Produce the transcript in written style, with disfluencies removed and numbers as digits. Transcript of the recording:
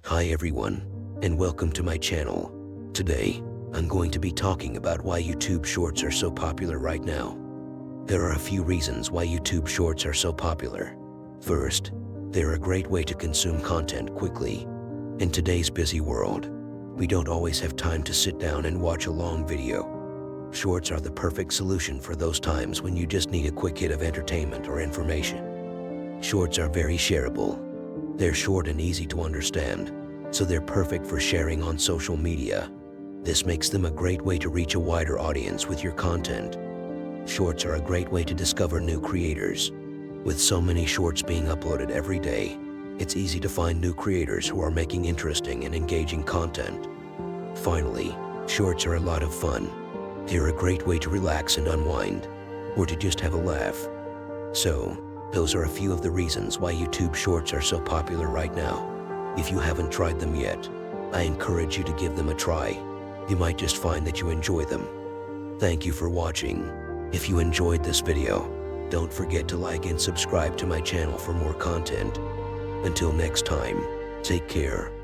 Hi everyone, and welcome to my channel. Today, I'm going to be talking about why YouTube Shorts are so popular right now. There are a few reasons why YouTube Shorts are so popular. First, they're a great way to consume content quickly. In today's busy world, we don't always have time to sit down and watch a long video. Shorts are the perfect solution for those times when you just need a quick hit of entertainment or information. Shorts are very shareable. They're short and easy to understand, so they're perfect for sharing on social media. This makes them a great way to reach a wider audience with your content. Shorts are a great way to discover new creators. With so many shorts being uploaded every day, it's easy to find new creators who are making interesting and engaging content. Finally, shorts are a lot of fun. They're a great way to relax and unwind, or to just have a laugh. So, those are a few of the reasons why YouTube Shorts are so popular right now. If you haven't tried them yet, I encourage you to give them a try. You might just find that you enjoy them. Thank you for watching. If you enjoyed this video, don't forget to like and subscribe to my channel for more content. Until next time, take care.